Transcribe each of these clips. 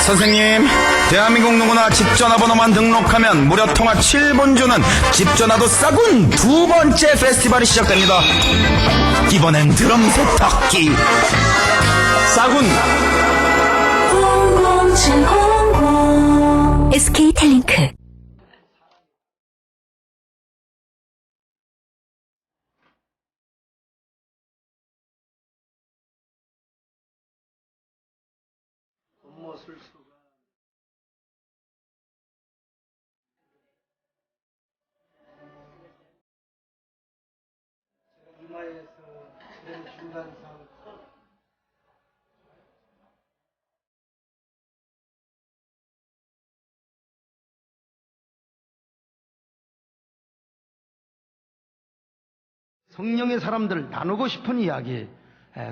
선생님, 대한민국 누구나 집전화번호만 등록하면 무료 통화 7분 주는 집전화도 싸군 두 번째 페스티벌이 시작됩니다. 이번엔 드럼 세탁기 싸군. SK텔링크. 이마에서 그런 중간상 성령의 사람들 나누고 싶은 이야기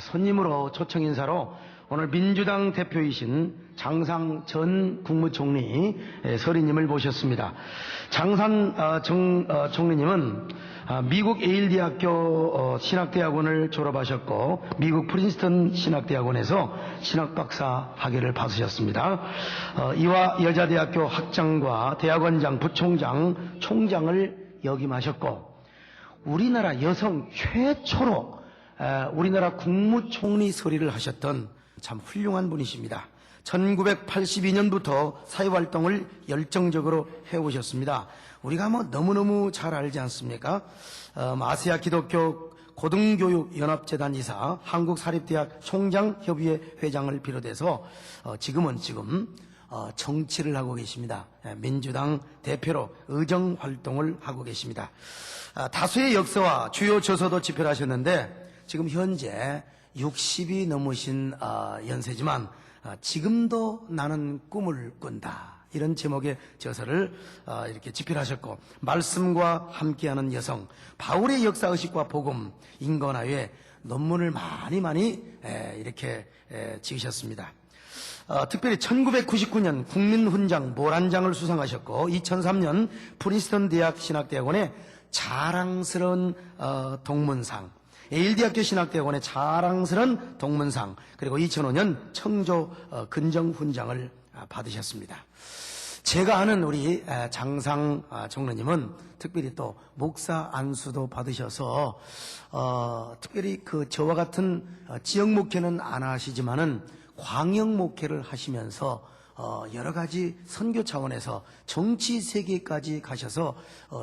손님으로 초청 인사로 오늘 민주당 대표이신 장상 전 국무총리 서리님을 모셨습니다. 장산 총리님은 미국 예일 대학교 신학대학원을 졸업하셨고 미국 프린스턴 신학대학원에서 신학박사 학위를 받으셨습니다. 이화 여자대학교 학장과 대학원장, 부총장, 총장을 역임하셨고 우리나라 여성 최초로 우리나라 국무총리 서리를 하셨던 참 훌륭한 분이십니다. 1982년부터 사회활동을 열정적으로 해오셨습니다. 우리가 너무너무 잘 알지 않습니까? 아시아 기독교 고등교육연합재단 이사, 한국사립대학 총장협의회 회장을 비롯해서 지금 정치를 하고 계십니다. 민주당 대표로 의정활동을 하고 계십니다. 다수의 역사와 주요 저서도 집필하셨는데 지금 현재 60이 넘으신 연세지만 지금도 나는 꿈을 꾼다. 이런 제목의 저서를 이렇게 집필하셨고 말씀과 함께하는 여성, 바울의 역사의식과 복음, 인권화에 논문을 많이 이렇게 지으셨습니다. 특별히 1999년 국민훈장 모란장을 수상하셨고 2003년 프린스턴 대학 신학대학원의 자랑스러운 동문상, 예일대학교 신학대학원의 자랑스러운 동문상, 그리고 2005년 청조 근정훈장을 받으셨습니다. 제가 아는 우리 장상 총리님은 특별히 또 목사 안수도 받으셔서 특별히 저와 같은 지역 목회는 안 하시지만은 광역 목회를 하시면서 여러 가지 선교 차원에서 정치 세계까지 가셔서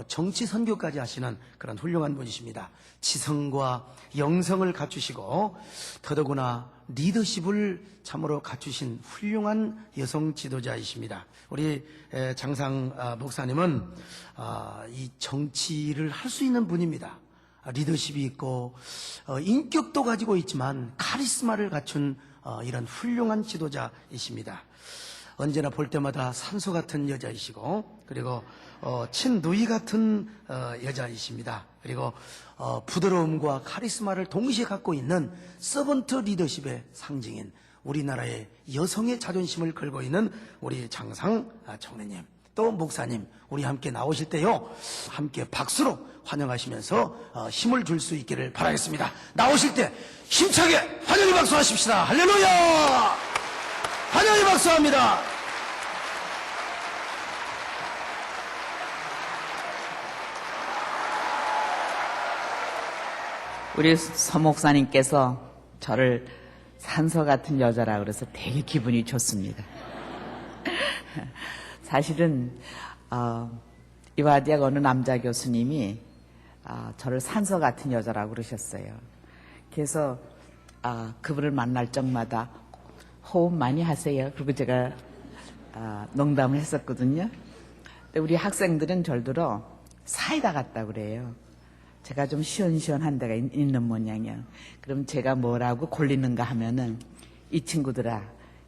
정치 선교까지 하시는 그런 훌륭한 분이십니다. 지성과 영성을 갖추시고 더더구나 리더십을 참으로 갖추신 훌륭한 여성 지도자이십니다. 우리 장상 목사님은 이 정치를 할 수 있는 분입니다. 리더십이 있고 인격도 가지고 있지만 카리스마를 갖춘 이런 훌륭한 지도자이십니다. 언제나 볼 때마다 산소 같은 여자이시고 그리고 친누이 같은 여자이십니다. 그리고 부드러움과 카리스마를 동시에 갖고 있는 서번트 리더십의 상징인 우리나라의 여성의 자존심을 걸고 있는 우리 장상 총리님, 또 목사님, 우리 함께 나오실 때요 함께 박수로 환영하시면서 힘을 줄 수 있기를 바라겠습니다. 나오실 때 힘차게 환영의 박수 하십시다. 할렐루야! 환영의 박수합니다. 우리 서 목사님께서 저를 산소 같은 여자라 그래서 되게 기분이 좋습니다. 사실은 이화대학 어느 남자 교수님이 저를 산소 같은 여자라고 그러셨어요. 그래서 그분을 만날 적마다 호흡 많이 하세요. 그리고 제가 농담을 했었거든요. 근데 우리 학생들은 절들어 사이다 같다고 그래요. 제가 좀 시원시원한 데가 있는 모양이야. 그럼 제가 뭐라고 골리는가 하면은 이 친구들아,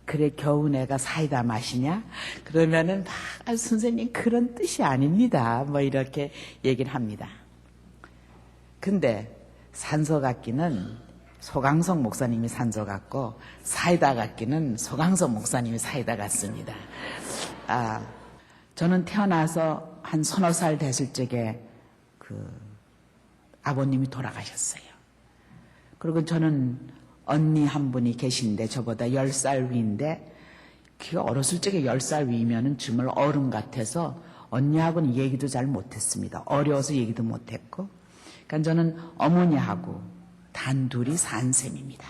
그래 겨우 내가 사이다 마시냐? 그러면은 막 선생님 그런 뜻이 아닙니다. 뭐 이렇게 얘기를 합니다. 근데 산소 같기는 소강석 목사님이 산소 같고 사이다 같기는 소강석 목사님이 사이다 같습니다. 저는 태어나서 한 서너 살 됐을 적에 아버님이 돌아가셨어요. 그리고 저는 언니 한 분이 계신데 저보다 10살 위인데 그가 어렸을 적에 10살 위면은 정말 어른 같아서 언니하고는 얘기도 잘 못했습니다. 어려워서 얘기도 못했고. 그러니까 저는 어머니하고 단둘이 산 셈입니다.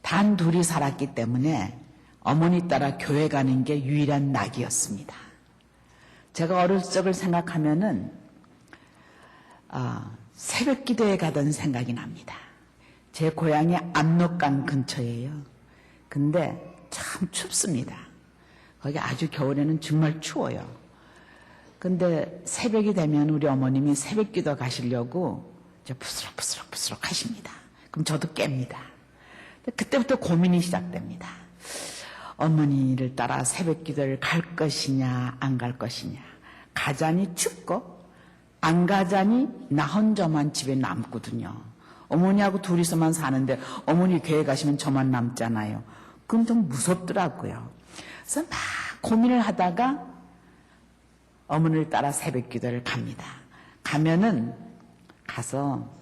단둘이 살았기 때문에 어머니 따라 교회 가는 게 유일한 낙이었습니다. 제가 어렸을 적을 생각하면은 새벽 기도에 가던 생각이 납니다. 제 고향이 압록강 근처예요. 근데 참 춥습니다. 거기 아주 겨울에는 정말 추워요. 근데 새벽이 되면 우리 어머님이 새벽 기도 가시려고 이제 부스럭부스럭 하십니다. 그럼 저도 깹니다. 그때부터 고민이 시작됩니다. 어머니를 따라 새벽 기도를 갈 것이냐 안 갈 것이냐. 가자니 춥고 안 가자니 나 혼자만 집에 남거든요. 어머니하고 둘이서만 사는데 어머니 교회 가시면 저만 남잖아요. 그럼 좀 무섭더라고요. 그래서 막 고민을 하다가 어머니를 따라 새벽 기도를 갑니다. 가면은 가서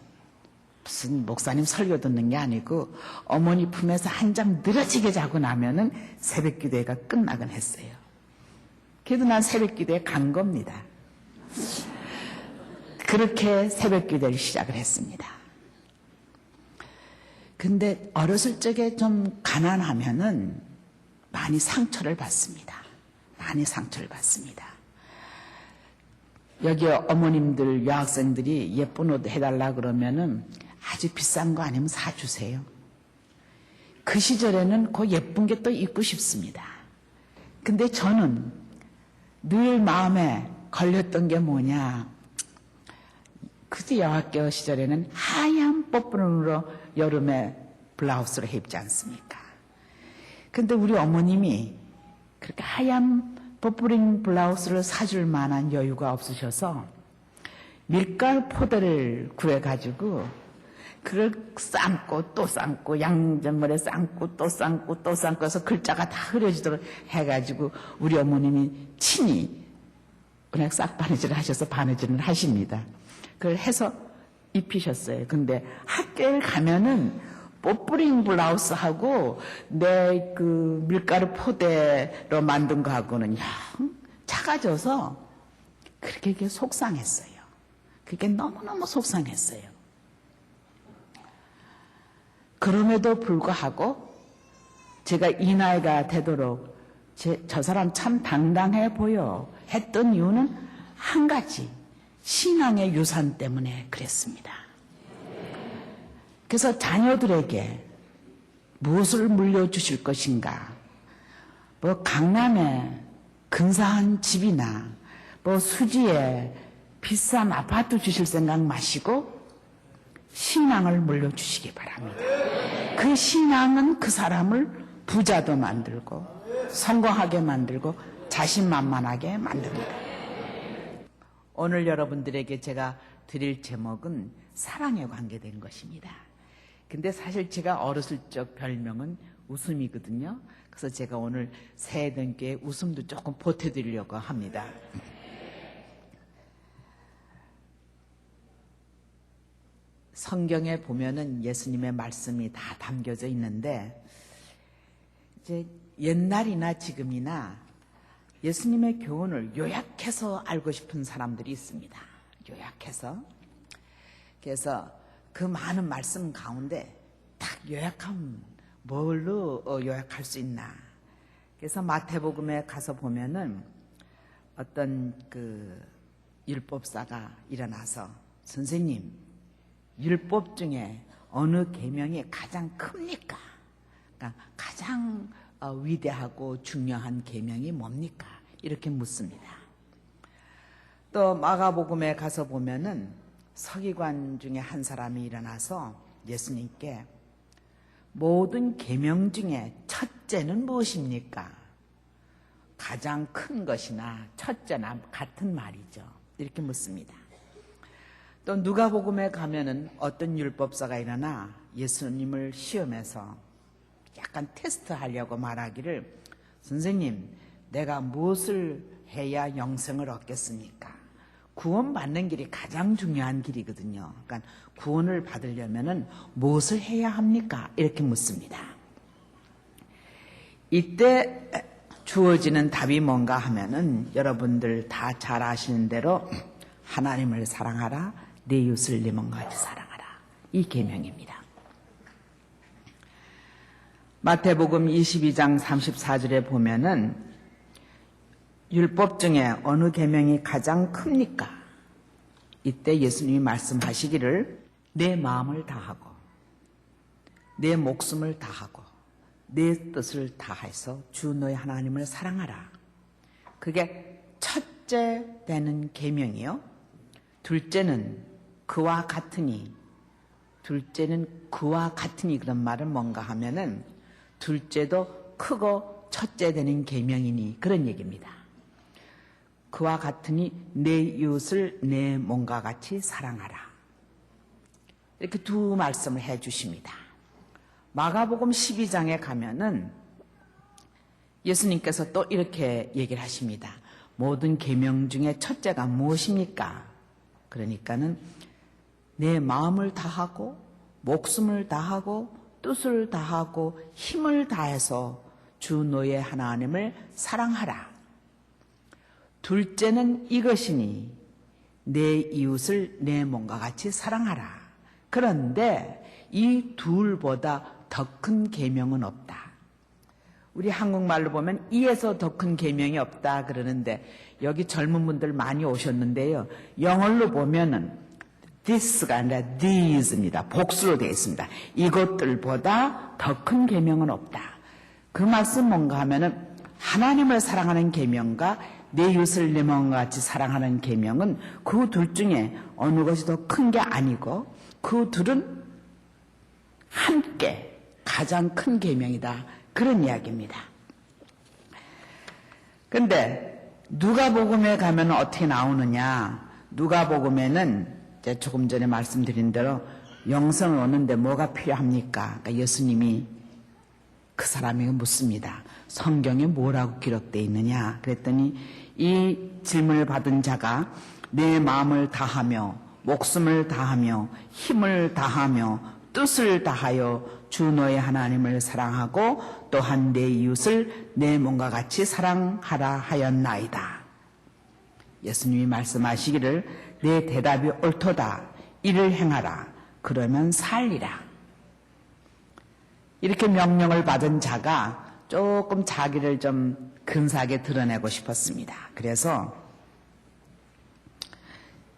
무슨 목사님 설교 듣는 게 아니고 어머니 품에서 한잠 늘어지게 자고 나면은 새벽 기도회가 끝나곤 했어요. 그래도 난 새벽 기도에 간 겁니다. 그렇게 새벽 기도를 시작을 했습니다. 근데 어렸을 적에 좀 가난하면은 많이 상처를 받습니다. 많이 상처를 받습니다. 여기 어머님들, 여학생들이 예쁜 옷 해달라 그러면은 아주 비싼 거 아니면 사주세요. 그 시절에는 그 예쁜 게 또 입고 싶습니다. 근데 저는 늘 마음에 걸렸던 게 뭐냐. 그때 여학교 시절에는 하얀 뽀뽀름으로 여름에 블라우스를 입지 않습니까? 근데 우리 어머님이 그렇게 하얀 뽀뽀링 블라우스를 사줄 만한 여유가 없으셔서 밀가루 포대를 구해가지고 그걸 삶고 또 삶고 양전물에 삶고 또 삶고 또 삶고 해서 글자가 다 흐려지도록 해가지고 우리 어머님이 친히 그냥 싹 바느질을 하셔서 바느질을 하십니다. 그걸 해서 입히셨어요. 근데 학교에 가면은 뽀뿌링 블라우스하고 내 그 밀가루 포대로 만든 거하고는 영 작아져서 그렇게 속상했어요. 그게 너무너무 속상했어요. 그럼에도 불구하고 제가 이 나이가 되도록 저 사람 참 당당해 보여 했던 이유는 한 가지, 신앙의 유산 때문에 그랬습니다. 그래서 자녀들에게 무엇을 물려주실 것인가? 뭐 강남에 근사한 집이나 뭐 수지에 비싼 아파트 주실 생각 마시고 신앙을 물려주시기 바랍니다. 그 신앙은 그 사람을 부자도 만들고 성공하게 만들고 자신만만하게 만듭니다. 오늘 여러분들에게 제가 드릴 제목은 사랑에 관계된 것입니다. 근데 사실 제가 어렸을 적 별명은 웃음이거든요. 그래서 제가 오늘 새해등께 웃음도 조금 보태드리려고 합니다. 성경에 보면은 예수님의 말씀이 다 담겨져 있는데 이제 옛날이나 지금이나 예수님의 교훈을 요약해서 알고 싶은 사람들이 있습니다. 요약해서. 그래서 그 많은 말씀 가운데 딱 요약하면 뭘로 요약할 수 있나. 그래서 마태복음에 가서 보면은 어떤 그 율법사가 일어나서 선생님, 율법 중에 어느 계명이 가장 큽니까? 그러니까 가장 위대하고 중요한 계명이 뭡니까? 이렇게 묻습니다. 또 마가복음에 가서 보면은 서기관 중에 한 사람이 일어나서 예수님께 모든 계명 중에 첫째는 무엇입니까? 가장 큰 것이나 첫째나 같은 말이죠. 이렇게 묻습니다. 또 누가복음에 가면은 어떤 율법사가 일어나 예수님을 시험해서 약간 테스트하려고 말하기를 선생님, 내가 무엇을 해야 영생을 얻겠습니까? 구원받는 길이 가장 중요한 길이거든요. 그러니까 구원을 받으려면은 무엇을 해야 합니까? 이렇게 묻습니다. 이때 주어지는 답이 뭔가 하면은 여러분들 다 잘 아시는 대로 하나님을 사랑하라, 내 이웃을 내 몸과 같이 사랑하라. 이 계명입니다. 마태복음 22장 34절에 보면은 율법 중에 어느 계명이 가장 큽니까? 이때 예수님이 말씀하시기를 내 마음을 다하고 내 목숨을 다하고 내 뜻을 다해서 주 너의 하나님을 사랑하라. 그게 첫째 되는 계명이요. 둘째는 그와 같으니 그런 말은 뭔가 하면은 둘째도 크고 첫째 되는 계명이니 그런 얘기입니다. 그와 같으니 내 이웃을 내 몸과 같이 사랑하라. 이렇게 두 말씀을 해 주십니다. 마가복음 12장에 가면은 예수님께서 또 이렇게 얘기를 하십니다. 모든 계명 중에 첫째가 무엇입니까? 그러니까는 내 마음을 다하고 목숨을 다하고 뜻을 다하고 힘을 다해서 주 너의 하나님을 사랑하라. 둘째는 이것이니 내 이웃을 내 몸과 같이 사랑하라. 그런데 이 둘보다 더 큰 계명은 없다. 우리 한국말로 보면 이에서 더 큰 계명이 없다 그러는데 여기 젊은 분들 많이 오셨는데요. 영어로 보면은 this가 아니라 these입니다. 복수로 되어 있습니다. 이것들보다 더 큰 계명은 없다. 그 말씀 뭔가 하면은 하나님을 사랑하는 계명과 내 이웃을 내 몸과 같이 사랑하는 계명은 그 둘 중에 어느 것이 더 큰 게 아니고 그 둘은 함께 가장 큰 계명이다. 그런 이야기입니다. 근데 누가복음에 가면 어떻게 나오느냐? 누가복음에는 조금 전에 말씀드린 대로 영생을 얻는데 뭐가 필요합니까? 그러니까 예수님이 그 사람에게 묻습니다. 성경에 뭐라고 기록되어 있느냐? 그랬더니 이 질문을 받은 자가 내 마음을 다하며 목숨을 다하며 힘을 다하며 뜻을 다하여 주 너의 하나님을 사랑하고 또한 내 이웃을 내 몸과 같이 사랑하라 하였나이다. 예수님이 말씀하시기를 내 대답이 옳도다. 이를 행하라. 그러면 살리라. 이렇게 명령을 받은 자가 조금 자기를 좀 근사하게 드러내고 싶었습니다. 그래서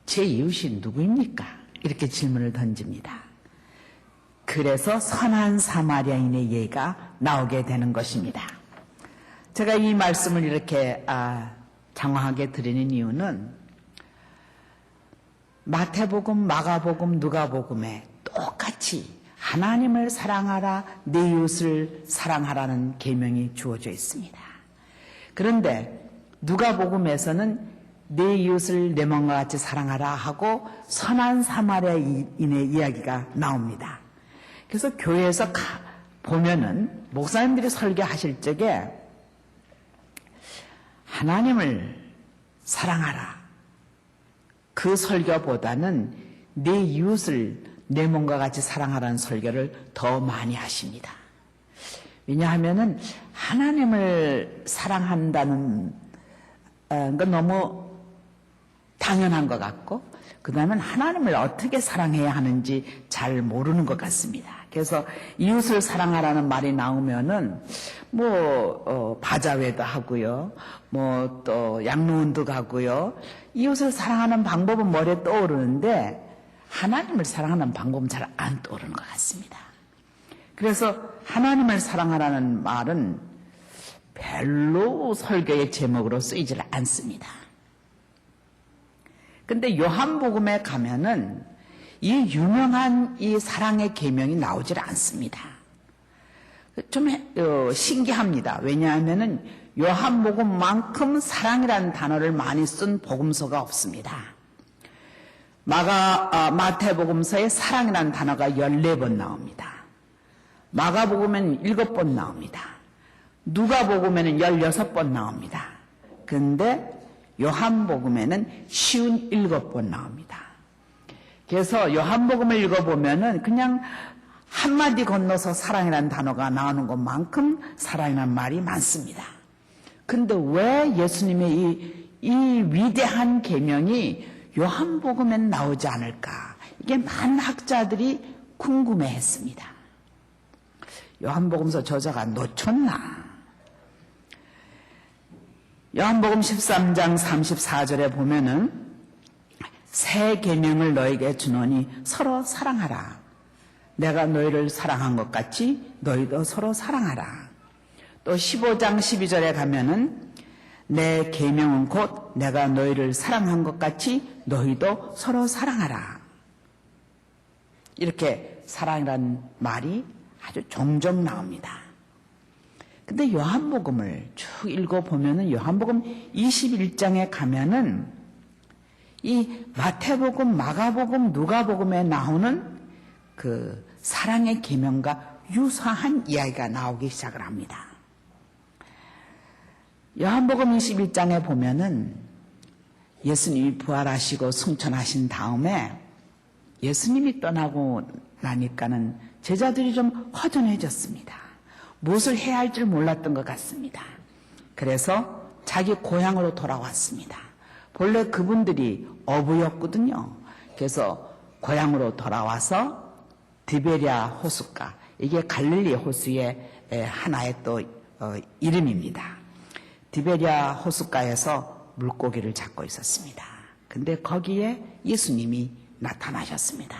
제 이웃이 누구입니까? 이렇게 질문을 던집니다. 그래서 선한 사마리아인의 예가 나오게 되는 것입니다. 제가 이 말씀을 이렇게 장황하게 드리는 이유는 마태복음, 마가복음, 누가복음에 똑같이 하나님을 사랑하라, 내 이웃을 사랑하라는 계명이 주어져 있습니다. 그런데 누가복음에서는 내 이웃을 내 몸과 같이 사랑하라 하고 선한 사마리아인의 이야기가 나옵니다. 그래서 교회에서 보면은 목사님들이 설교하실 적에 하나님을 사랑하라. 그 설교보다는 내 이웃을 내 몸과 같이 사랑하라는 설교를 더 많이 하십니다. 왜냐하면은 하나님을 사랑한다는 건 너무 당연한 것 같고 그 다음엔 하나님을 어떻게 사랑해야 하는지 잘 모르는 것 같습니다. 그래서 이웃을 사랑하라는 말이 나오면은 바자회도 하고요, 또 양로원도 가고요. 이웃을 사랑하는 방법은 머리에 떠오르는데 하나님을 사랑하는 방법은 잘 안 떠오르는 것 같습니다. 그래서 하나님을 사랑하라는 말은 별로 설교의 제목으로 쓰이질 않습니다. 근데 요한복음에 가면은 이 유명한 이 사랑의 계명이 나오질 않습니다. 좀 신기합니다. 왜냐하면은 요한복음만큼 사랑이라는 단어를 많이 쓴 복음서가 없습니다. 마태복음서에 사랑이라는 단어가 14번 나옵니다. 마가복음에는 7번 나옵니다. 누가복음에는 16번 나옵니다. 근데 요한복음에는 57번 나옵니다. 그래서 요한복음을 읽어보면은 그냥 한마디 건너서 사랑이라는 단어가 나오는 것만큼 사랑이라는 말이 많습니다. 근데 왜 예수님의 이 위대한 계명이 요한복음엔 나오지 않을까? 이게 많은 학자들이 궁금해했습니다. 요한복음서 저자가 놓쳤나? 요한복음 13장 34절에 보면은 새 계명을 너에게 주노니 서로 사랑하라. 내가 너희를 사랑한 것 같이 너희도 서로 사랑하라. 또 15장 12절에 가면은 내 계명은 곧 내가 너희를 사랑한 것 같이 너희도 서로 사랑하라. 이렇게 사랑이라는 말이 아주 종종 나옵니다. 근데 요한복음을 쭉 읽어보면은 요한복음 21장에 가면은 이 마태복음, 마가복음, 누가복음에 나오는 그 사랑의 계명과 유사한 이야기가 나오기 시작을 합니다. 요한복음 21장에 보면은 예수님이 부활하시고 승천하신 다음에 예수님이 떠나고 나니까는 제자들이 좀 허전해졌습니다. 무엇을 해야 할지 몰랐던 것 같습니다. 그래서 자기 고향으로 돌아왔습니다. 본래 그분들이 어부였거든요. 그래서 고향으로 돌아와서 디베랴 호숫가, 이게 갈릴리 호수의 하나의 또 이름입니다. 디베랴 호숫가에서 물고기를 잡고 있었습니다. 근데 거기에 예수님이 나타나셨습니다.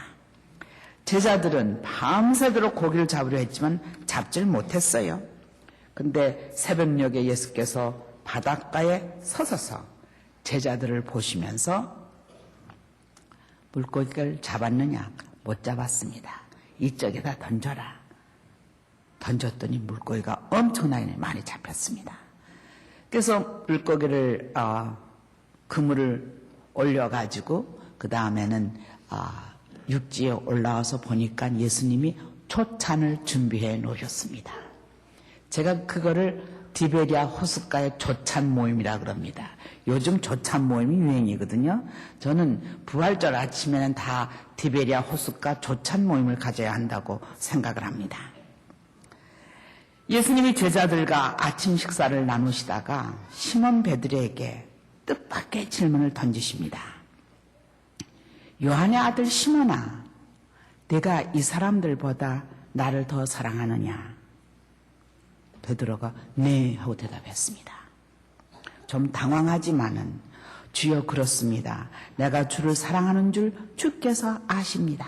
제자들은 밤새도록 고기를 잡으려 했지만 잡질 못했어요. 근데 새벽녘에 예수께서 바닷가에 서서서 제자들을 보시면서 물고기를 잡았느냐? 못 잡았습니다. 이쪽에다 던져라. 던졌더니 물고기가 엄청나게 많이 잡혔습니다. 그래서 물고기를 그물을 올려가지고 그 다음에는 육지에 올라와서 보니까 예수님이 초찬을 준비해 놓으셨습니다. 제가 그거를 디베랴 호숫가의 조찬 모임이라 그럽니다. 요즘 조찬 모임이 유행이거든요. 저는 부활절 아침에는 다 디베랴 호숫가 조찬 모임을 가져야 한다고 생각을 합니다. 예수님이 제자들과 아침 식사를 나누시다가 시몬 베드로에게 뜻밖의 질문을 던지십니다. 요한의 아들 시몬아, 네가 이 사람들보다 나를 더 사랑하느냐? 베드로가 네 하고 대답했습니다. 좀 당황하지만은 주여 그렇습니다. 내가 주를 사랑하는 줄 주께서 아십니다.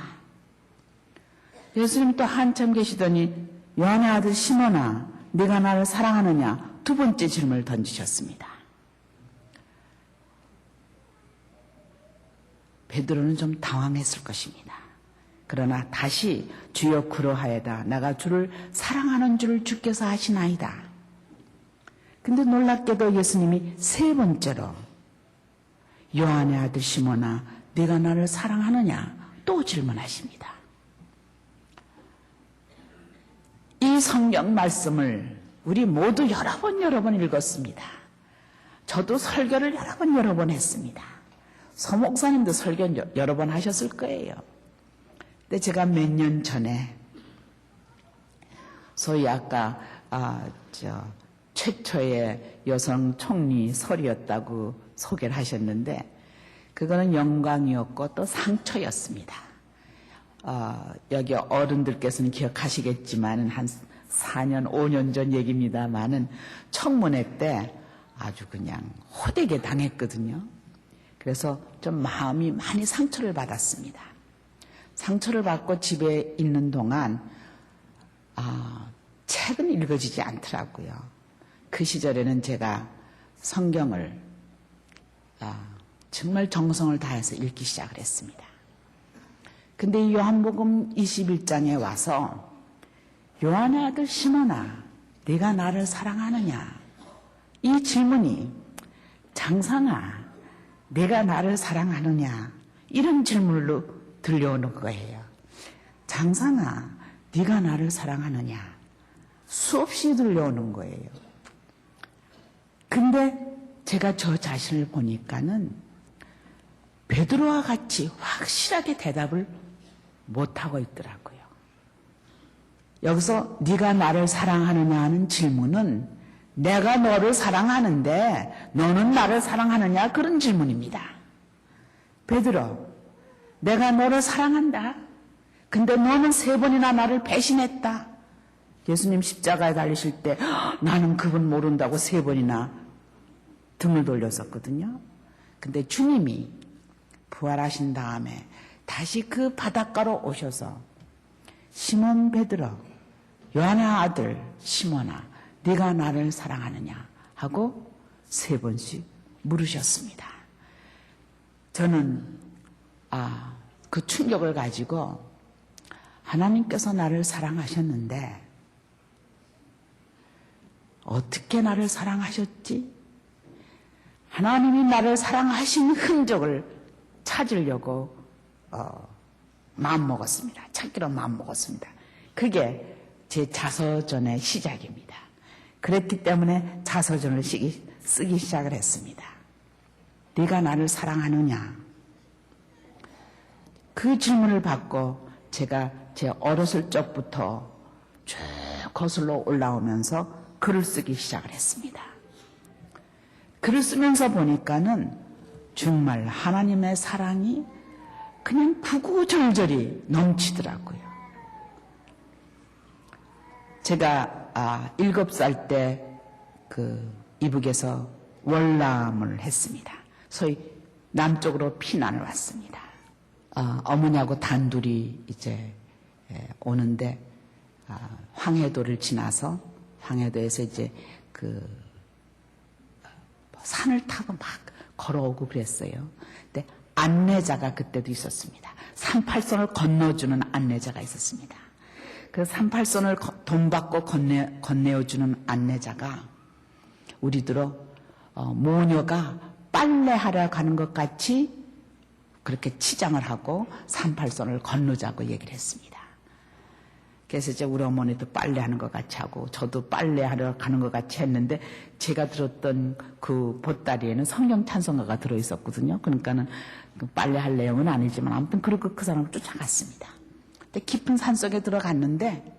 예수님 또 한참 계시더니 요한의 아들 시몬아, 네가 나를 사랑하느냐? 두 번째 질문을 던지셨습니다. 베드로는 좀 당황했을 것입니다. 그러나 다시 주여 그러하여다. 내가 주를 사랑하는 줄 주께서 아시나이다. 근데 놀랍게도 예수님이 세 번째로 요한의 아들 시몬아, 네가 나를 사랑하느냐? 또 질문하십니다. 이 성경 말씀을 우리 모두 여러 번 읽었습니다. 저도 설교를 여러 번 했습니다. 서 목사님도 설교 여러 번 하셨을 거예요. 근데 제가 몇 년 전에 소위 아까 최초의 여성 총리 설이었다고 소개를 하셨는데 그거는 영광이었고 또 상처였습니다. 여기 어른들께서는 기억하시겠지만 한 4년, 5년 전 얘기입니다만은 청문회 때 아주 그냥 호되게 당했거든요. 그래서 좀 마음이 많이 상처를 받았습니다. 상처를 받고 집에 있는 동안 책은 읽어지지 않더라고요. 그 시절에는 제가 성경을 정말 정성을 다해서 읽기 시작을 했습니다. 근데 이 요한복음 21장에 와서 요한의 아들 시몬아, 네가 나를 사랑하느냐? 이 질문이 장상아, 내가 나를 사랑하느냐? 이런 질문으로 들려오는 거예요. 장상아, 네가 나를 사랑하느냐? 수없이 들려오는 거예요. 근데 제가 저 자신을 보니까는 베드로와 같이 확실하게 대답을 못하고 있더라고요. 여기서 네가 나를 사랑하느냐 하는 질문은 내가 너를 사랑하는데 너는 나를 사랑하느냐 그런 질문입니다. 베드로, 내가 너를 사랑한다. 근데 너는 3번이나 나를 배신했다. 예수님 십자가에 달리실 때 나는 그분 모른다고 3번이나 등을 돌렸었거든요. 근데 주님이 부활하신 다음에 다시 그 바닷가로 오셔서 시몬 베드로, 요한의 아들 시몬아, 네가 나를 사랑하느냐 하고 3번씩 물으셨습니다. 저는 그 충격을 가지고 하나님께서 나를 사랑하셨는데 어떻게 나를 사랑하셨지? 하나님이 나를 사랑하신 흔적을 찾으려고 마음먹었습니다. 찾기로 마음먹었습니다. 그게 제 자서전의 시작입니다. 그랬기 때문에 자서전을 쓰기 시작을 했습니다. 네가 나를 사랑하느냐? 그 질문을 받고 제가 제 어렸을 적부터 쭉 거슬러 올라오면서 글을 쓰기 시작을 했습니다. 글을 쓰면서 보니까는 정말 하나님의 사랑이 그냥 구구절절히 넘치더라고요. 제가 7살 때 그 이북에서 월남을 했습니다. 소위 남쪽으로 피난을 왔습니다. 어머니하고 단둘이 이제 오는데 황해도를 지나서 황해도에서 이제 그 산을 타고 막 걸어오고 그랬어요. 근데 안내자가 그때도 있었습니다. 38선을 건너주는 안내자가 있었습니다. 그 38선을 돈 받고 건네어주는 안내자가 우리들어 모녀가 빨래하러 가는 것 같이 그렇게 치장을 하고 38선을 건너자고 얘기를 했습니다. 그래서 이제 우리 어머니도 빨래하는 것 같이 하고 저도 빨래하러 가는 것 같이 했는데 제가 들었던 그 보따리에는 성경 찬송가가 들어있었거든요. 그러니까는 그 빨래할 내용은 아니지만 아무튼 그렇게 그 사람을 쫓아갔습니다. 근데 깊은 산속에 들어갔는데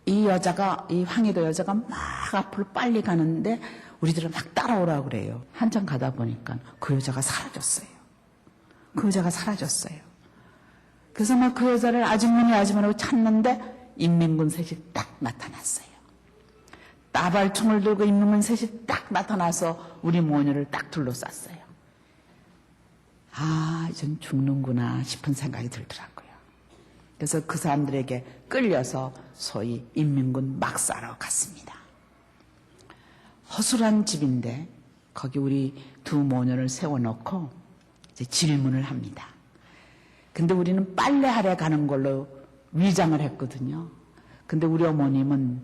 이 황해도 여자가 막 앞으로 빨리 가는데 우리들은 막 따라오라고 그래요. 한참 가다 보니까 그 여자가 사라졌어요. 그 여자가 사라졌어요. 그래서 막 그 여자를 아주머니라고 찾는데 인민군 셋이 딱 나타났어요. 따발총을 들고 인민군 셋이 딱 나타나서 우리 모녀를 딱 둘러쌌어요. 전 죽는구나 싶은 생각이 들더라고요. 그래서 그 사람들에게 끌려서 소위 인민군 막사로 갔습니다. 허술한 집인데 거기 우리 2 모녀를 세워놓고 이제 질문을 합니다. 근데 우리는 빨래하러 가는 걸로 위장을 했거든요. 근데 우리 어머님은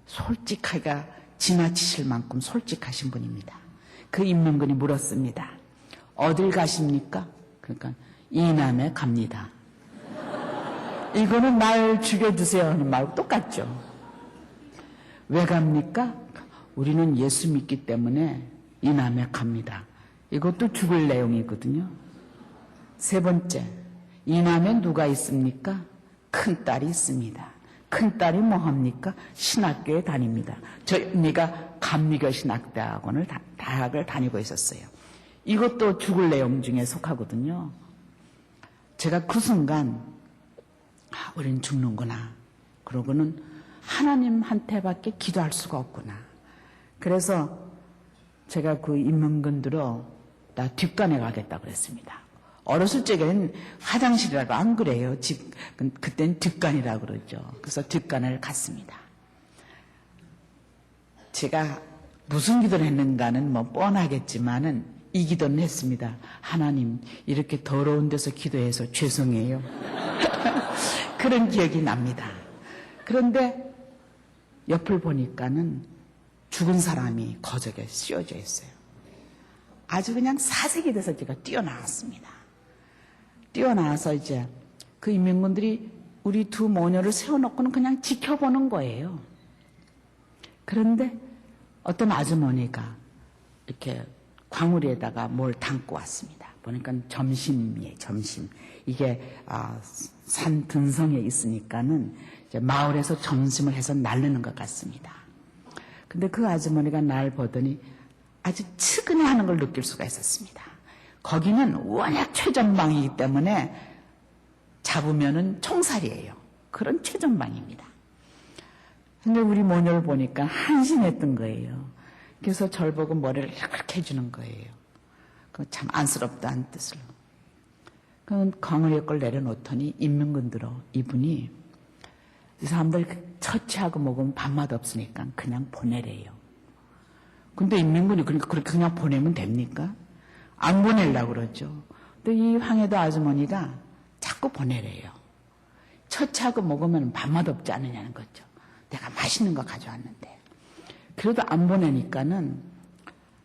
솔직하기가 지나치실 만큼 솔직하신 분입니다. 그 인민군이 물었습니다. 어딜 가십니까? 그러니까 이남에 갑니다. 이거는 날 죽여주세요 하는 말하고 똑같죠. 왜 갑니까? 우리는 예수 믿기 때문에 이남에 갑니다. 이것도 죽을 내용이거든요. 3번째, 이남에 누가 있습니까? 큰딸이 있습니다. 큰딸이 뭐 합니까? 신학교에 다닙니다. 저희가 감리교 신학대학원을 대학을 다니고 있었어요. 이것도 죽을 내용 중에 속하거든요. 제가 그 순간 우린 죽는구나. 그러고는 하나님한테밖에 기도할 수가 없구나. 그래서 제가 그 인문군들어 나 뒷간에 가겠다고 그랬습니다. 어렸을 적에는 화장실이라고 안 그래요. 그때는 뒷간이라고 그러죠. 그래서 뒷간을 갔습니다. 제가 무슨 기도를 했는가는 뭐 뻔하겠지만은 이 기도는 했습니다. 하나님, 이렇게 더러운 데서 기도해서 죄송해요. 그런 기억이 납니다. 그런데 옆을 보니까는 죽은 사람이 거적에 씌워져 있어요. 아주 그냥 사색이 돼서 제가 뛰어나왔습니다. 뛰어나와서 이제 그 인민군들이 우리 2 모녀를 세워놓고는 그냥 지켜보는 거예요. 그런데 어떤 아주머니가 이렇게 광우리에다가 뭘 담고 왔습니다. 보니까 점심이에요, 점심. 이게, 산 등성에 있으니까는 이제 마을에서 점심을 해서 나르는 것 같습니다. 근데 그 아주머니가 날 보더니 아주 측은해 하는 걸 느낄 수가 있었습니다. 거기는 워낙 최전방이기 때문에 잡으면은 총살이에요. 그런 최전방입니다. 근데 우리 모녀를 보니까 한심했던 거예요. 그래서 절 보고 머리를 이렇게 해주는 거예요. 그 참 안쓰럽다는 뜻으로. 그 광어리 걸 내려놓더니 인민군 들어 이분이 이 사람들 처치하고 먹으면 밥맛 없으니까 그냥 보내래요. 근데 인민군이 그러니까 그렇게 그냥 보내면 됩니까? 안 보내려고 그러죠. 근데 이 황해도 아주머니가 자꾸 보내래요. 처치하고 먹으면 밥맛 없지 않느냐는 거죠. 내가 맛있는 거 가져왔는데. 그래도 안 보내니까는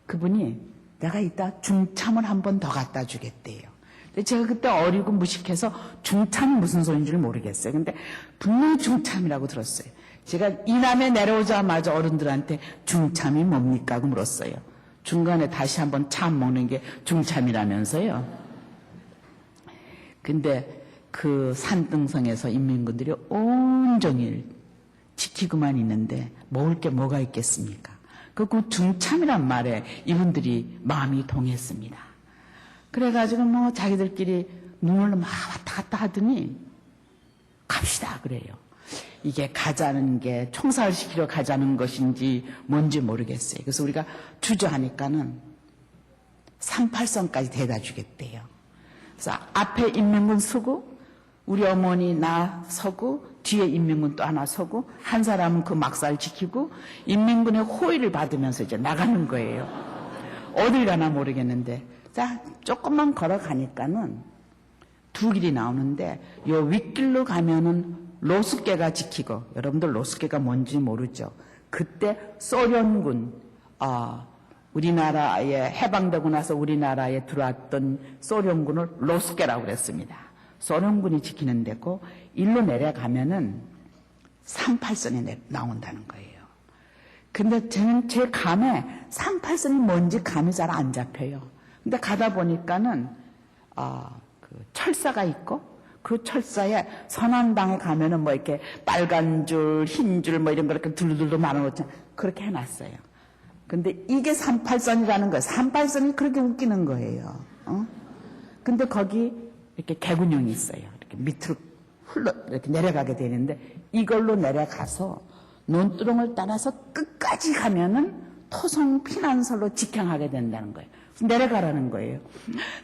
그분이 내가 이따 중참을 한 번 더 갖다 주겠대요. 근데 제가 그때 어리고 무식해서 중참이 무슨 소리인지를 모르겠어요. 근데 분명히 중참이라고 들었어요. 제가 이남에 내려오자마자 어른들한테 중참이 뭡니까? 하고 물었어요. 중간에 다시 한번 참 먹는 게 중참이라면서요. 근데 그 산등성에서 인민군들이 온종일 지키고만 있는데 먹을 게 뭐가 있겠습니까? 그 중참이란 말에 이분들이 마음이 동했습니다. 그래가지고 뭐 자기들끼리 눈물로 막 왔다 갔다 하더니 갑시다 그래요. 이게 가자는 게 총살시키러 가자는 것인지 뭔지 모르겠어요. 그래서 우리가 주저하니까는 38선까지 대다 주겠대요. 그래서 앞에 인민군 서고 우리 어머니 나 서고 뒤에 인민군 또 하나 서고 한 사람은 그 막사를 지키고 인민군의 호의를 받으면서 이제 나가는 거예요. 어딜 가나 모르겠는데 자 조금만 걸어가니까는 두 길이 나오는데 요 윗길로 가면은 로스케가 지키고 여러분들 로스케가 뭔지 모르죠. 그때 소련군 우리나라에 해방되고 나서 우리나라에 들어왔던 소련군을 로스케라고 그랬습니다. 소련군이 지키는 데고 일로 내려가면은 38선이 나온다는 거예요. 근데 저는 제 감에 38선이 뭔지 감이 잘 안 잡혀요. 근데 가다 보니까는 그 철사가 있고 그 철사에 선안당에 가면은 뭐 이렇게 빨간 줄, 흰 줄 뭐 이런 거 이렇게 둘둘둘 많아놓죠. 그렇게 해놨어요. 근데 이게 38선이라는 거예요. 38선이 그렇게 웃기는 거예요. 근데 거기 이렇게 개군형이 있어요. 이렇게 밑으로 이렇게 내려가게 되는데 이걸로 내려가서 논두렁을 따라서 끝까지 가면은 토성 피난소로 직행하게 된다는 거예요. 내려가라는 거예요.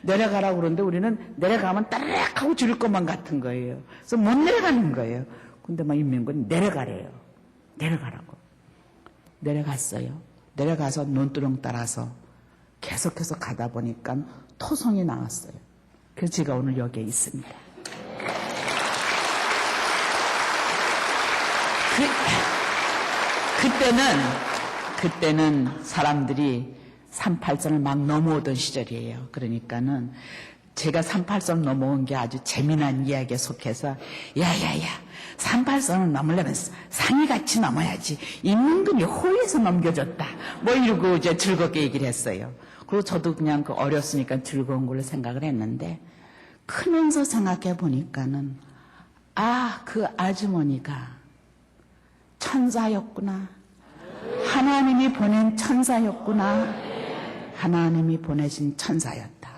내려가라고 그러는데 우리는 내려가면 따르륵 하고 줄일 것만 같은 거예요. 그래서 못 내려가는 거예요. 근데 막 인민군이 내려가래요. 내려가라고. 내려갔어요. 내려가서 논두렁 따라서 계속해서 가다 보니까 토성이 나왔어요. 그래서 제가 오늘 여기에 있습니다. 그때는 사람들이 38선을 막 넘어오던 시절이에요. 그러니까는 제가 38선 넘어온 게 아주 재미난 이야기에 속해서 야야야 38선을 넘으려면 상이같이 넘어야지 인민군이 호의해서 넘겨줬다 뭐 이러고 이제 즐겁게 얘기를 했어요. 그리고 저도 그냥 그 어렸으니까 즐거운 걸로 생각을 했는데 크면서 생각해 보니까는 그 아주머니가 천사였구나. 하나님이 보낸 천사였구나. 하나님이 보내신 천사였다.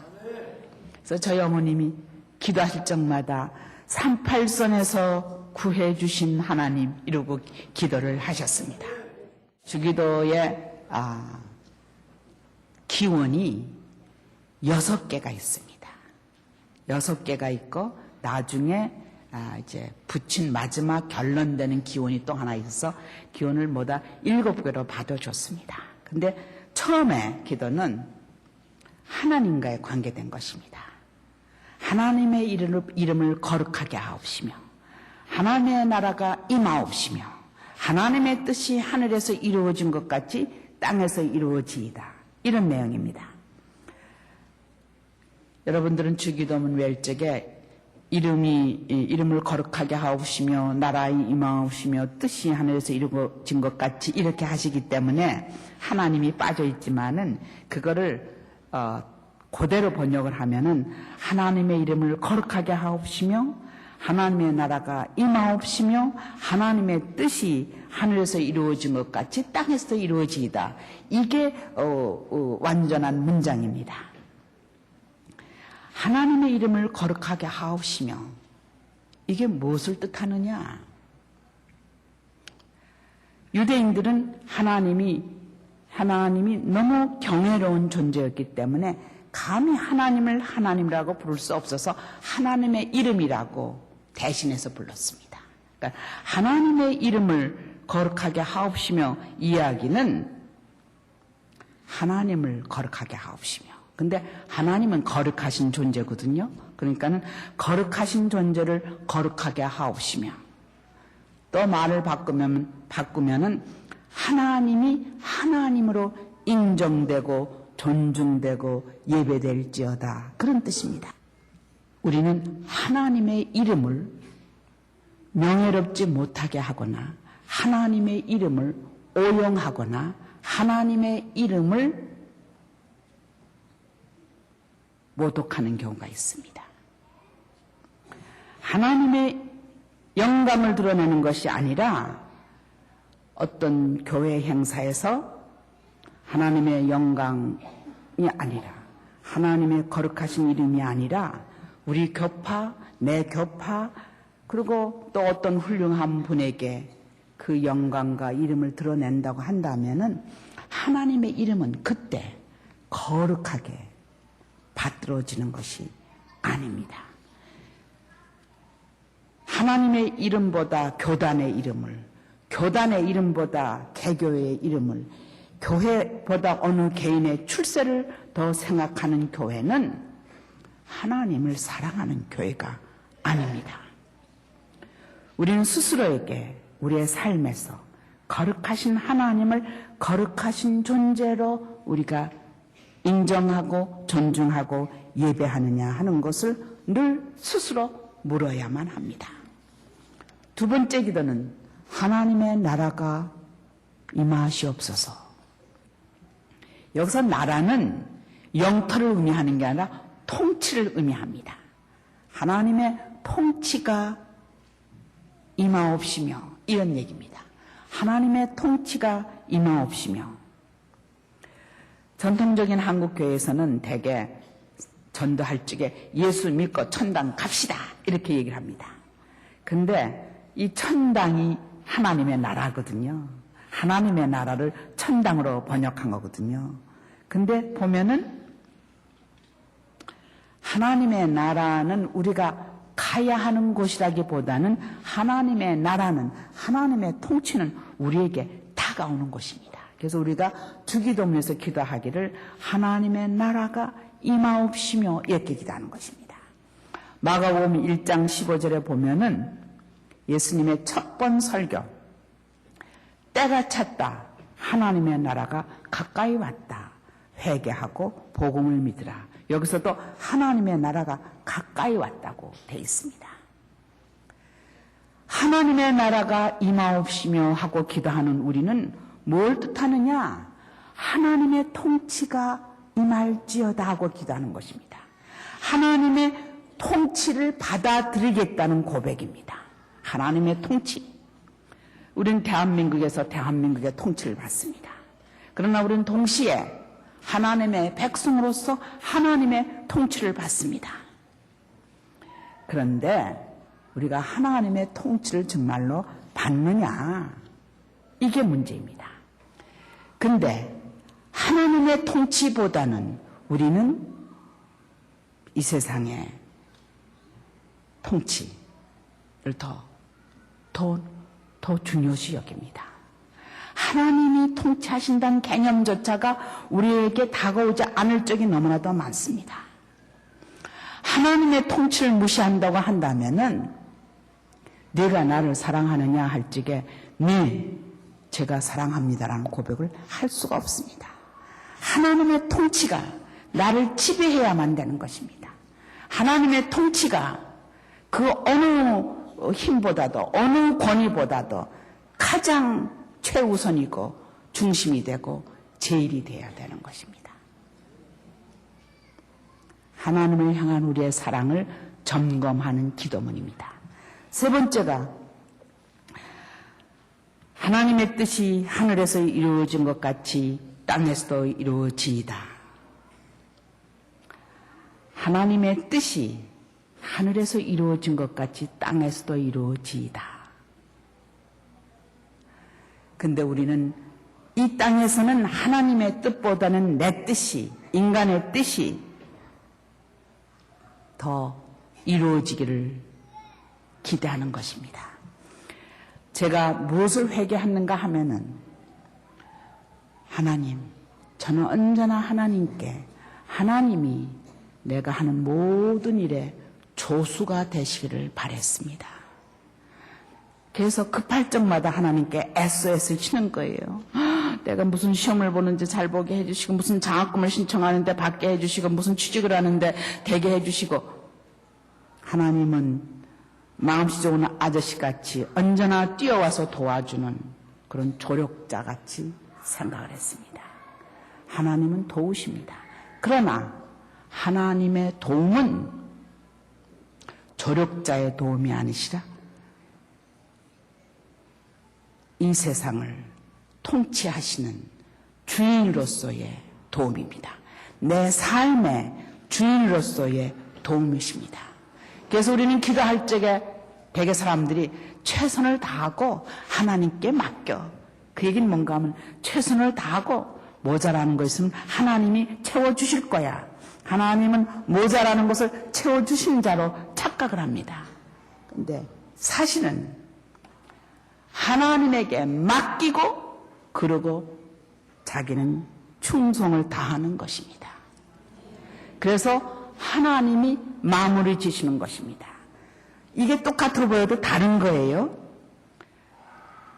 그래서 저희 어머님이 기도하실 적마다 38선에서 구해주신 하나님 이러고 기도를 하셨습니다. 주기도에 기원이 6개가 있습니다. 6개가 있고 나중에 이제 붙인 마지막 결론되는 기원이 또 하나 있어서 기원을 모두 7개로 받아줬습니다. 근데 처음에 기도는 하나님과의 관계된 것입니다. 하나님의 이름을 거룩하게 하옵시며 하나님의 나라가 임하옵시며 하나님의 뜻이 하늘에서 이루어진 것 같이 땅에서 이루어지이다. 이런 내용입니다. 여러분들은 주기도문 외울 적에 이름을 거룩하게 하옵시며 나라에 임하옵시며 뜻이 하늘에서 이루어진 것 같이 이렇게 하시기 때문에 하나님이 빠져 있지만은 그거를 그대로 번역을 하면은 하나님의 이름을 거룩하게 하옵시며 하나님의 나라가 임하옵시며 하나님의 뜻이 하늘에서 이루어진 것 같이 땅에서도 이루어지이다. 이게 완전한 문장입니다. 하나님의 이름을 거룩하게 하옵시며 이게 무엇을 뜻하느냐? 유대인들은 하나님이 너무 경외로운 존재였기 때문에 감히 하나님을 하나님이라고 부를 수 없어서 하나님의 이름이라고 대신해서 불렀습니다. 그러니까 하나님의 이름을 거룩하게 하옵시며 이야기는 하나님을 거룩하게 하옵시며. 근데 하나님은 거룩하신 존재거든요. 그러니까는 거룩하신 존재를 거룩하게 하옵시며. 또 말을 바꾸면은 하나님이 하나님으로 인정되고 존중되고 예배될지어다. 그런 뜻입니다. 우리는 하나님의 이름을 명예롭지 못하게 하거나 하나님의 이름을 오용하거나 하나님의 이름을 모독하는 경우가 있습니다. 하나님의 영광을 드러내는 것이 아니라 어떤 교회 행사에서 하나님의 영광이 아니라 하나님의 거룩하신 이름이 아니라 우리 교파, 내 교파, 그리고 또 어떤 훌륭한 분에게 그 영광과 이름을 드러낸다고 한다면은 하나님의 이름은 그때 거룩하게 받들어지는 것이 아닙니다. 하나님의 이름보다 교단의 이름을, 교단의 이름보다 개교의 이름을, 교회보다 어느 개인의 출세를 더 생각하는 교회는 하나님을 사랑하는 교회가 아닙니다. 우리는 스스로에게 우리의 삶에서 거룩하신 하나님을 거룩하신 존재로 우리가 인정하고 존중하고 예배하느냐 하는 것을 늘 스스로 물어야만 합니다. 두 번째 기도는 하나님의 나라가 임하시옵소서. 여기서 나라는 영토를 의미하는 게 아니라 통치를 의미합니다. 하나님의 통치가 임하옵시며 이런 얘기입니다. 하나님의 통치가 임하옵시며. 전통적인 한국교회에서는 대개 전도할 적에 예수 믿고 천당 갑시다 이렇게 얘기를 합니다. 근데 이 천당이 하나님의 나라거든요. 하나님의 나라를 천당으로 번역한 거거든요. 근데 보면은 하나님의 나라는 우리가 가야 하는 곳이라기보다는 하나님의 나라는, 하나님의 통치는 우리에게 다가오는 곳입니다. 그래서 우리가 주기도문에서 기도하기를 하나님의 나라가 임하옵시며 이렇게 기도하는 것입니다. 마가복음 1장 15절에 보면은 예수님의 첫 번 설교, 때가 찼다, 하나님의 나라가 가까이 왔다, 회개하고 복음을 믿으라. 여기서도 하나님의 나라가 가까이 왔다고 돼 있습니다. 하나님의 나라가 임하옵시며 하고 기도하는 우리는 뭘 뜻하느냐? 하나님의 통치가 임할지어다 하고 기도하는 것입니다. 하나님의 통치를 받아들이겠다는 고백입니다. 하나님의 통치. 우리는 대한민국에서 대한민국의 통치를 받습니다. 그러나 우리는 동시에 하나님의 백성으로서 하나님의 통치를 받습니다. 그런데 우리가 하나님의 통치를 정말로 받느냐? 이게 문제입니다. 근데 하나님의 통치보다는 우리는 이 세상의 통치를 더 중요시 여깁니다. 하나님이 통치하신다는 개념조차가 우리에게 다가오지 않을 적이 너무나도 많습니다. 하나님의 통치를 무시한다고 한다면은 네가 나를 사랑하느냐 할 적에 네, 제가 사랑합니다라는 고백을 할 수가 없습니다. 하나님의 통치가 나를 지배해야만 되는 것입니다. 하나님의 통치가 그 어느 힘보다도 어느 권위보다도 가장 최우선이고 중심이 되고 제일이 돼야 되는 것입니다. 하나님을 향한 우리의 사랑을 점검하는 기도문입니다. 세 번째가 하나님의 뜻이 하늘에서 이루어진 것 같이 땅에서도 이루어지이다. 하나님의 뜻이 하늘에서 이루어진 것 같이 땅에서도 이루어지이다. 근데 우리는 이 땅에서는 하나님의 뜻보다는 내 뜻이, 인간의 뜻이 더 이루어지기를 기대하는 것입니다. 제가 무엇을 회개하는가 하면은 하나님, 저는 언제나 하나님께 하나님이 내가 하는 모든 일에 조수가 되시기를 바랬습니다. 그래서 급할 적마다 하나님께 SOS를 치는 거예요. 내가 무슨 시험을 보는지 잘 보게 해주시고, 무슨 장학금을 신청하는데 받게 해주시고, 무슨 취직을 하는데 되게 해주시고, 하나님은 마음씨 좋은 아저씨같이 언제나 뛰어와서 도와주는 그런 조력자같이 생각을 했습니다. 하나님은 도우십니다. 그러나 하나님의 도움은 조력자의 도움이 아니시라 이 세상을 통치하시는 주인으로서의 도움입니다. 내 삶의 주인으로서의 도움이십니다. 그래서 우리는 기도할 적에 대개 사람들이 최선을 다하고 하나님께 맡겨. 그 얘기는 뭔가 하면 최선을 다하고 모자라는 거 있으면 하나님이 채워주실 거야. 하나님은 모자라는 것을 채워주신 자로 착각을 합니다. 근데 사실은 하나님에게 맡기고 그러고 자기는 충성을 다하는 것입니다. 그래서 하나님이 마무리 지시는 것입니다. 이게 똑같아 보여도 다른 거예요.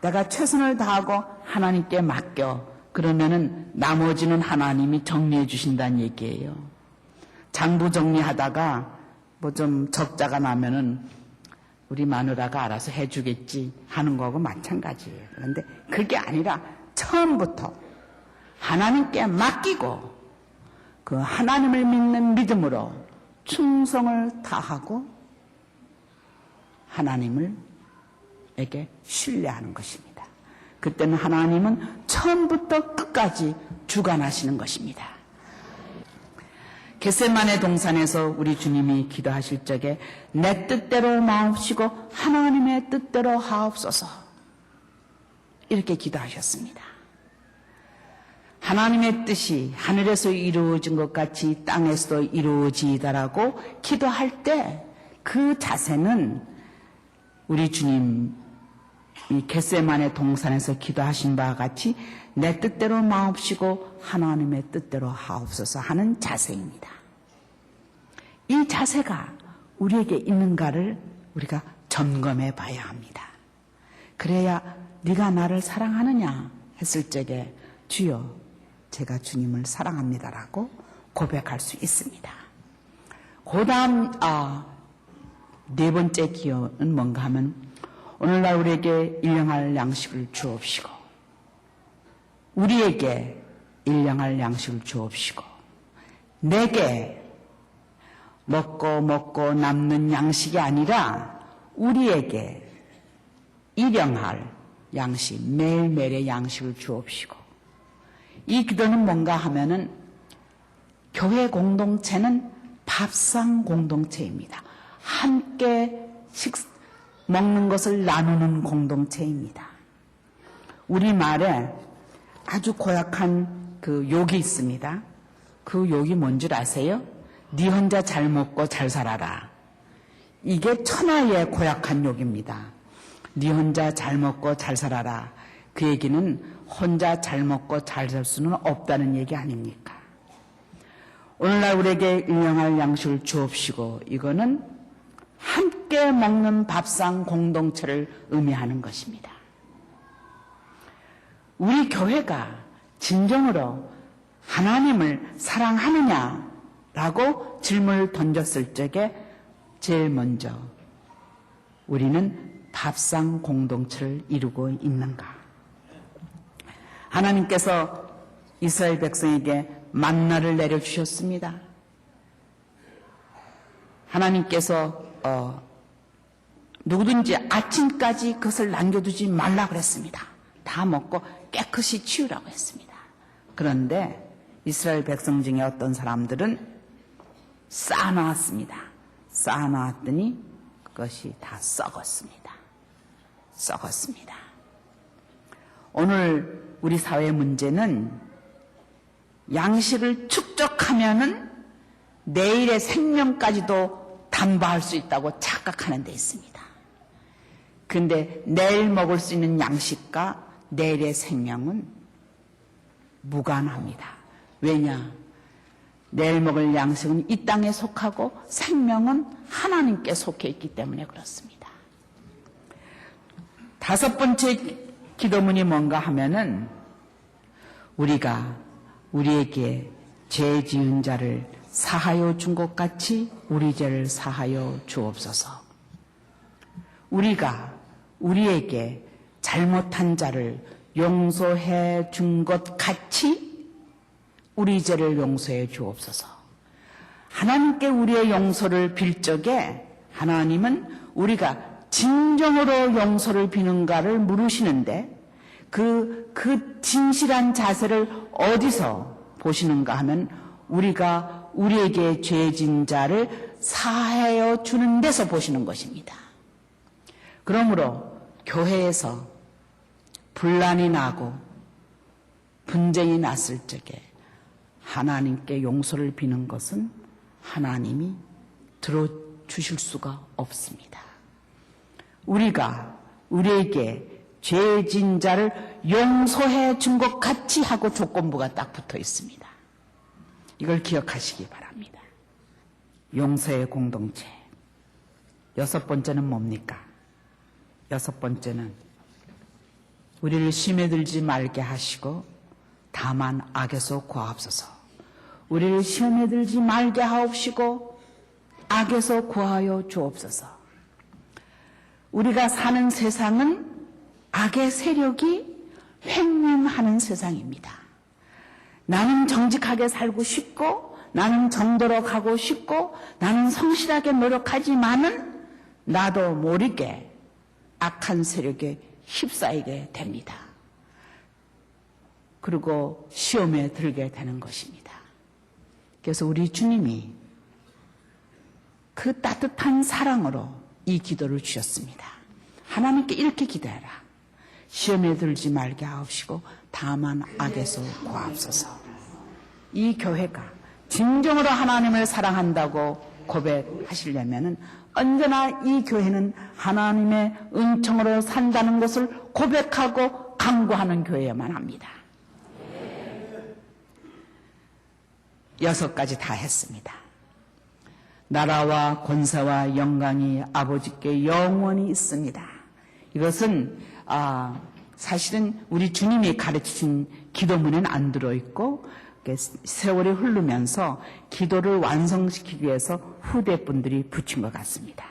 내가 최선을 다하고 하나님께 맡겨. 그러면은 나머지는 하나님이 정리해 주신다는 얘기예요. 장부 정리하다가 뭐 좀 적자가 나면은 우리 마누라가 알아서 해주겠지 하는 거하고 마찬가지예요. 그런데 그게 아니라 처음부터 하나님께 맡기고 그 하나님을 믿는 믿음으로 충성을 다하고 하나님을에게 신뢰하는 것입니다. 그때는 하나님은 처음부터 끝까지 주관하시는 것입니다. 겟세마네 동산에서 우리 주님이 기도하실 적에 내 뜻대로 마옵시고 하나님의 뜻대로 하옵소서 이렇게 기도하셨습니다. 하나님의 뜻이 하늘에서 이루어진 것 같이 땅에서도 이루어지이다라고 기도할 때 그 자세는 우리 주님이 겟세마네 동산에서 기도하신 바와 같이 내 뜻대로 마옵시고 하나님의 뜻대로 하옵소서 하는 자세입니다. 이 자세가 우리에게 있는가를 우리가 점검해 봐야 합니다. 그래야 네가 나를 사랑하느냐 했을 적에 주여 제가 주님을 사랑합니다라고 고백할 수 있습니다. 그 다음 네 번째 기원은 뭔가 하면 오늘날 우리에게 일용할 양식을 주옵시고 우리에게 일용할 양식을 주옵시고 내게 먹고 남는 양식이 아니라 우리에게 일용할 양식, 매일매일의 양식을 주옵시고 이 기도는 뭔가 하면은 교회 공동체는 밥상 공동체입니다. 함께 먹는 것을 나누는 공동체입니다. 우리말에 아주 고약한 그 욕이 있습니다. 그 욕이 뭔 줄 아세요? 네 혼자 잘 먹고 잘 살아라. 이게 천하의 고약한 욕입니다. 네 혼자 잘 먹고 잘 살아라. 그 얘기는 혼자 잘 먹고 잘 살 수는 없다는 얘기 아닙니까? 오늘날 우리에게 일용할 양식을 주옵시고 이거는 함께 먹는 밥상 공동체를 의미하는 것입니다. 우리 교회가 진정으로 하나님을 사랑하느냐라고 질문을 던졌을 적에 제일 먼저 우리는 밥상 공동체를 이루고 있는가? 하나님께서 이스라엘 백성에게 만나를 내려주셨습니다. 하나님께서 누구든지 아침까지 그것을 남겨두지 말라 그랬습니다. 다 먹고 깨끗이 치우라고 했습니다. 그런데 이스라엘 백성 중에 어떤 사람들은 쌓아놨습니다. 쌓아놨더니 그것이 다 썩었습니다. 썩었습니다. 오늘 우리 사회의 문제는 양식을 축적하면은 내일의 생명까지도 담보할 수 있다고 착각하는 데 있습니다. 근데 내일 먹을 수 있는 양식과 내일의 생명은 무관합니다. 왜냐? 내일 먹을 양식은 이 땅에 속하고 생명은 하나님께 속해 있기 때문에 그렇습니다. 다섯 번째 기도문이 뭔가 하면은 우리가 우리에게 죄 지은 자를 사하여 준 것 같이 우리 죄를 사하여 주옵소서. 우리가 우리에게 잘못한 자를 용서해 준 것 같이 우리 죄를 용서해 주옵소서. 하나님께 우리의 용서를 빌 적에 하나님은 우리가 진정으로 용서를 비는가를 물으시는데 그 진실한 자세를 어디서 보시는가 하면 우리가 우리에게 죄진 자를 사하여 주는 데서 보시는 것입니다. 그러므로 교회에서 분란이 나고 분쟁이 났을 적에 하나님께 용서를 비는 것은 하나님이 들어주실 수가 없습니다. 우리가 우리에게 죄진 자를 용서해 준 것 같이 하고 조건부가 딱 붙어 있습니다. 이걸 기억하시기 바랍니다. 용서의 공동체. 여섯 번째는 뭡니까? 여섯 번째는 우리를 심에 들지 말게 하시고 다만 악에서 구하옵소서. 우리를 시험에 들지 말게 하옵시고 악에서 구하여 주옵소서. 우리가 사는 세상은 악의 세력이 횡행하는 세상입니다. 나는 정직하게 살고 싶고 나는 정도로 가고 싶고 나는 성실하게 노력하지만은 나도 모르게 악한 세력에 휩싸이게 됩니다. 그리고 시험에 들게 되는 것입니다. 그래서 우리 주님이 그 따뜻한 사랑으로 이 기도를 주셨습니다. 하나님께 이렇게 기도해라. 시험에 들지 말게 하옵시고 다만 악에서 구하옵소서. 이 교회가 진정으로 하나님을 사랑한다고 고백하시려면 언제나 이 교회는 하나님의 은총으로 산다는 것을 고백하고 강구하는 교회여만 합니다. 6가지 다 했습니다. 나라와 권세와 영광이 아버지께 영원히 있습니다. 이것은 사실은 우리 주님이 가르치신 기도문에는 안 들어있고 세월이 흐르면서 기도를 완성시키기 위해서 후대분들이 붙인 것 같습니다.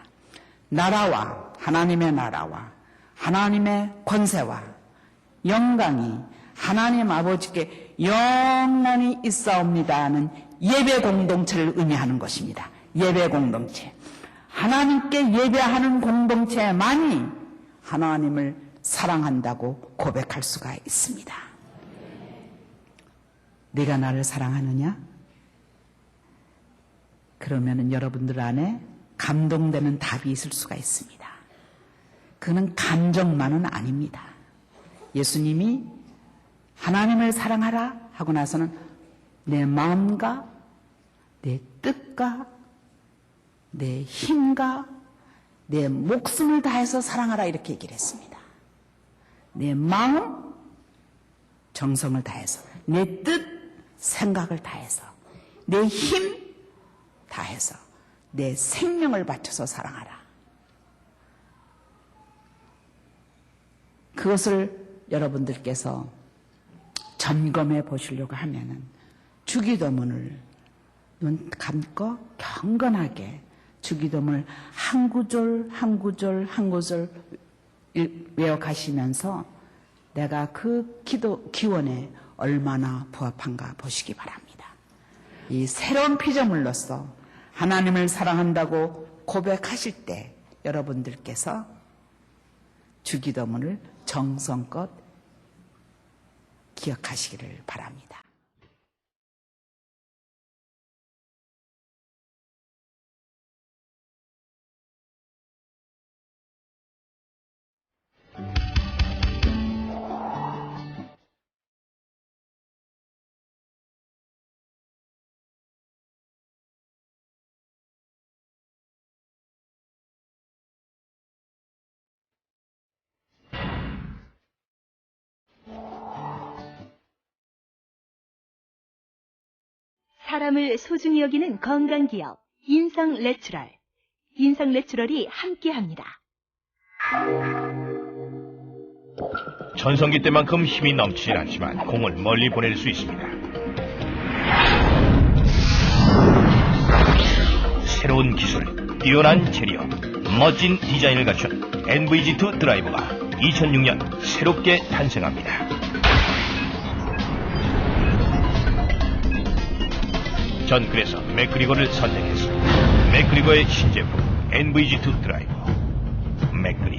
나라와 하나님의 나라와 하나님의 권세와 영광이 하나님 아버지께 영원히 있사옵니다는 예배 공동체를 의미하는 것입니다. 예배 공동체. 하나님께 예배하는 공동체만이 하나님을 사랑한다고 고백할 수가 있습니다. 네가 나를 사랑하느냐? 그러면 여러분들 안에 감동되는 답이 있을 수가 있습니다. 그는 감정만은 아닙니다. 예수님이 하나님을 사랑하라 하고 나서는 내 마음과 내 뜻과 내 힘과 내 목숨을 다해서 사랑하라 이렇게 얘기를 했습니다. 내 마음, 정성을 다해서 내 뜻, 생각을 다해서 내 힘 다해서 내 생명을 바쳐서 사랑하라. 그것을 여러분들께서 점검해 보시려고 하면은 주기도문을 눈 감고 경건하게 주기도문을 한 구절 한 구절 한 구절 외워가시면서 내가 그 기원에 얼마나 부합한가 보시기 바랍니다. 이 새로운 피조물로서 하나님을 사랑한다고 고백하실 때 여러분들께서 주기도문을 정성껏 기억하시기를 바랍니다. 사람을 소중히 여기는 건강기업 인성내추럴. 인성내추럴이 함께합니다. 전성기 때만큼 힘이 넘치진 않지만 공을 멀리 보낼 수 있습니다. 새로운 기술, 뛰어난 재료, 멋진 디자인을 갖춘 NVG2 드라이버가 2006년 새롭게 탄생합니다. 전 그래서 맥그리거를 선택했습니다. 맥그리거의 신제품 NVG2 드라이버. 맥그리거.